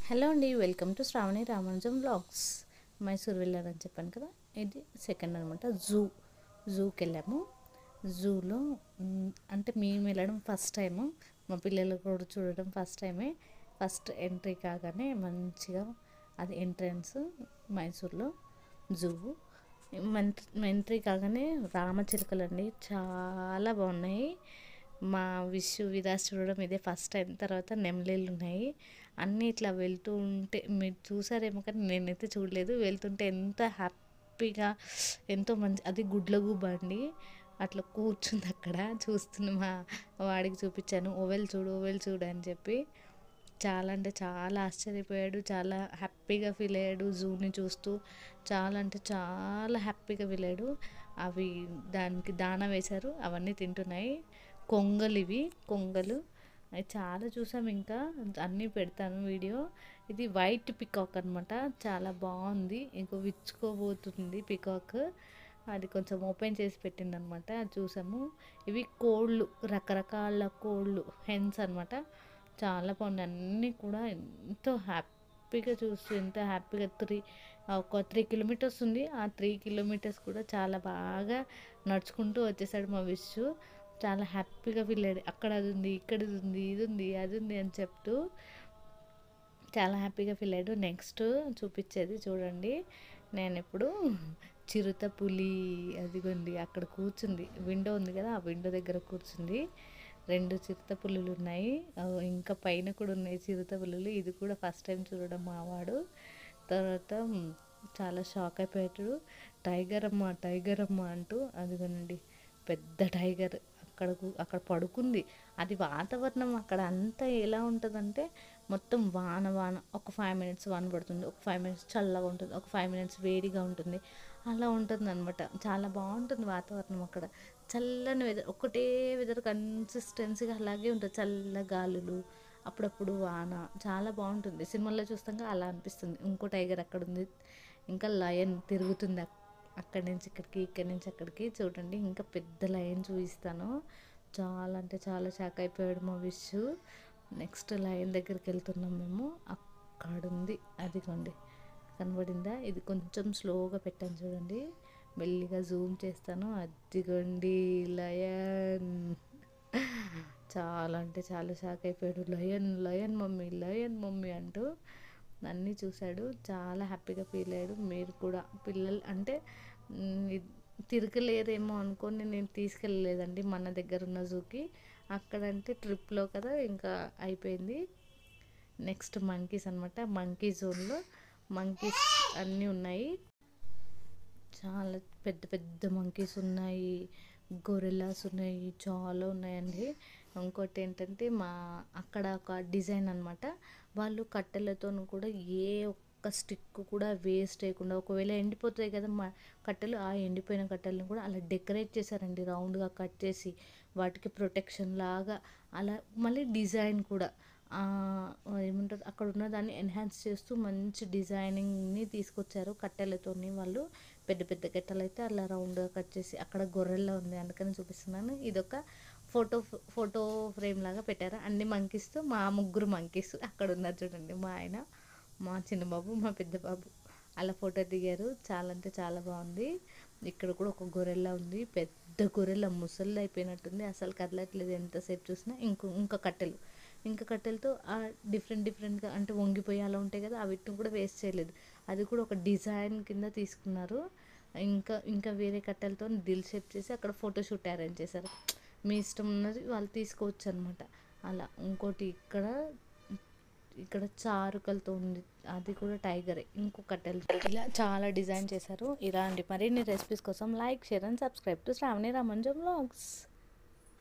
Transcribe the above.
Hello అండి, welcome to Shravani Ramanujam vlogs. Mysore వెళ్ళారని చెప్పాను కదా, ఇది సెకండ్ అనమాట. జూకి వెళ్ళాము. జూలో అంటే మేము వెళ్ళడం ఫస్ట్ టైము, మా పిల్లలు కూడా చూడడం ఫస్ట్ టైమే. ఫస్ట్ ఎంట్రీ కాగానే మంచిగా అది ఎంట్రన్స్ మైసూర్లో జూ. ఎంట్రీ కాగానే రామచిలుకలండి, చాలా బాగున్నాయి. మా విరాజ్ చూడడం ఇదే ఫస్ట్ టైం. తర్వాత నెమలీలు ఉన్నాయి అన్నీ. ఇట్లా వెళ్తూ ఉంటే మీరు చూసారేమో కానీ నేనైతే చూడలేదు. వెళ్తుంటే ఎంత హ్యాపీగా, ఎంతో మంచి, అది గుడ్లగూబ అండి. అట్లా కూర్చుంది అక్కడ. చూస్తున్న మా వాడికి చూపించాను, ఓవెల్ చూడు అని చెప్పి. చాలా అంటే చాలా ఆశ్చర్యపోయాడు, చాలా హ్యాపీగా ఫీల్ అయ్యాడు జూని చూస్తూ. చాలా అంటే చాలా హ్యాపీగా ఫీల్ అయ్యాడు. అవి దానికి దానా వేశారు, అవన్నీ తింటున్నాయి. కొంగలు అవి చాలా చూసాం. ఇంకా అన్నీ పెడతాను వీడియో. ఇది వైట్ పికాక్ అనమాట, చాలా బాగుంది. ఇంకో విచ్చుకోబోతుంది పికాక్. అది కొంచెం ఓపెన్ చేసి పెట్టింది అనమాట, చూసాము. ఇవి కోళ్ళు, రకరకాల కోళ్ళు, హెన్స్ అనమాట. చాలా బాగున్నాయి అన్నీ కూడా. ఎంతో హ్యాపీగా చూస్తూ, ఎంత హ్యాపీగా ఒక 3 కిలోమీటర్స్ ఉంది. ఆ 3 కిలోమీటర్స్ కూడా చాలా బాగా నడుచుకుంటూ వచ్చేసాడు మా విషు. చాలా హ్యాపీగా ఫీల్ అయ్యాడు. అక్కడ అది ఉంది, ఇక్కడ ఇది ఉంది, ఇది ఉంది, అది ఉంది అని చెప్తూ చాలా హ్యాపీగా ఫీల్ అయ్యాడు. నెక్స్ట్ చూపించేది చూడండి. నేను ఇప్పుడు చిరుత పులి, అదిగోండి అక్కడ కూర్చుంది. విండో ఉంది కదా, ఆ విండో దగ్గర కూర్చుంది. 2 చిరుత పులులు ఉన్నాయి. ఇంకా పైన కూడా ఉన్నాయి చిరుత పులులు. ఇది కూడా ఫస్ట్ టైం చూడడం మావాడు. తర్వాత చాలా షాక్ అయిపోయాడు. టైగర్ అమ్మ అంటూ, అదిగోనండి పెద్ద టైగర్ అక్కడ పడుకుంది. అది వాతావరణం అక్కడ అంతా ఎలా ఉంటుందంటే, మొత్తం వాన ఒక 5 మినిట్స్ వాన పడుతుంది, ఒక 5 మినిట్స్ చల్లగా ఉంటుంది, ఒక 5 మినిట్స్ వేడిగా ఉంటుంది. అలా ఉంటుంది అనమాట. చాలా బాగుంటుంది వాతావరణం అక్కడ. చల్లని వెదర్, ఒకటే వెదర్ కన్సిస్టెన్సీగా అలాగే ఉంటుంది. చల్ల గాలులు, అప్పుడప్పుడు వాన, చాలా బాగుంటుంది. సినిమాల్లో చూస్తాక అలా అనిపిస్తుంది. ఇంకో టైగర్ అక్కడ ఉంది. ఇంకా లయన్ తిరుగుతుంది అక్కడి నుంచి ఇక్కడికి, ఇక్కడి నుంచి అక్కడికి. చూడండి, ఇంకా పెద్ద లయన్ చూపిస్తాను. చాలా అంటే చాలా షాక్ అయిపోయాడు మా విషు. నెక్స్ట్ లయన్ దగ్గరికి వెళ్తున్నాం మేము. అక్కడుంది, అదిగోండి కనబడిందా. ఇది కొంచెం స్లోగా పెట్టాను చూడండి, మెల్లిగా జూమ్ చేస్తాను. అదిగోండి లయన్. చాలా అంటే చాలా షాక్ అయిపోయాడు. లయన్ మమ్మీ అంటూ అన్నీ చూశాడు. చాలా హ్యాపీగా ఫీల్ అయ్యాడు. మీరు కూడా పిల్లలు అంటే తిరగలేరేమో అనుకొని నేను తీసుకెళ్ళలేదండి మన దగ్గర ఉన్న జూకి. అక్కడంటే ట్రిప్లో కదా, ఇంకా అయిపోయింది. నెక్స్ట్ మంకీస్ అనమాట. మంకీ జోన్లో మంకీస్ అన్నీ ఉన్నాయి. చాలా పెద్ద పెద్ద మంకీస్ ఉన్నాయి, గొరిల్లాస్ ఉన్నాయి, చాలా ఉన్నాయండి. ఇంకోటి ఏంటంటే, అక్కడ ఒక డిజైన్ అనమాట. వాళ్ళు కట్టెలతో కూడా ఏ ఒక్క స్టిక్ కూడా వేస్ట్ చేయకుండా, ఒకవేళ ఎండిపోతాయి కదా మా కట్టెలు, ఆ ఎండిపోయిన కట్టెలను కూడా అలా డెకరేట్ చేశారండి, రౌండ్గా కట్ చేసి వాటికి ప్రొటెక్షన్ లాగా. అలా మళ్ళీ డిజైన్ కూడా ఏమంటారు, అక్కడ ఉన్న దాన్ని ఎన్హాన్స్ చేస్తూ మంచి డిజైనింగ్ని తీసుకొచ్చారు కట్టెలతోని. వాళ్ళు పెద్ద పెద్ద కట్టెలు అయితే అలా రౌండ్గా కట్ చేసి, అక్కడ గొర్రెల్లా ఉంది అందుకని చూపిస్తున్నాను. ఇదొక ఫోటో ఫ్రేమ్ లాగా పెట్టారు. అన్ని మంకీస్తో, మా 3 మంకీస్ అక్కడ ఉన్నారు చూడండి. మా ఆయన, మా చిన్న బాబు, మా పెద్ద బాబు అలా ఫోటో దిగారు. చాలా అంటే చాలా బాగుంది. ఇక్కడ కూడా ఒక గొర్రెల్లా ఉంది, పెద్ద గొర్రెల, ముసలి అయిపోయినట్టుంది, అసలు కదలట్లేదు ఎంతసేపు చూసినా. ఇంకా కట్టెలతో డిఫరెంట్గా అంటే వంగిపోయి అలా ఉంటాయి కదా, వీటిని కూడా వేస్ట్ చేయలేదు. అది కూడా ఒక డిజైన్ కింద తీసుకున్నారు. ఇంకా వేరే కట్టెలతో దిల్ షేప్ చేసి అక్కడ ఫోటోషూట్ అరేంజ్ చేశారు. మీ ఇష్టం ఉన్నది వాళ్ళు తీసుకోవచ్చు అనమాట. అలా ఇంకోటి ఇక్కడ చారుకలతో ఉంది, అది కూడా టైగరే. ఇంకో కట్టెలు ఇలా చాలా డిజైన్ చేశారు. ఇలా అండి. మరిన్ని రెసిపీస్ కోసం like, share and subscribe to Shravani Ramanujam vlogs.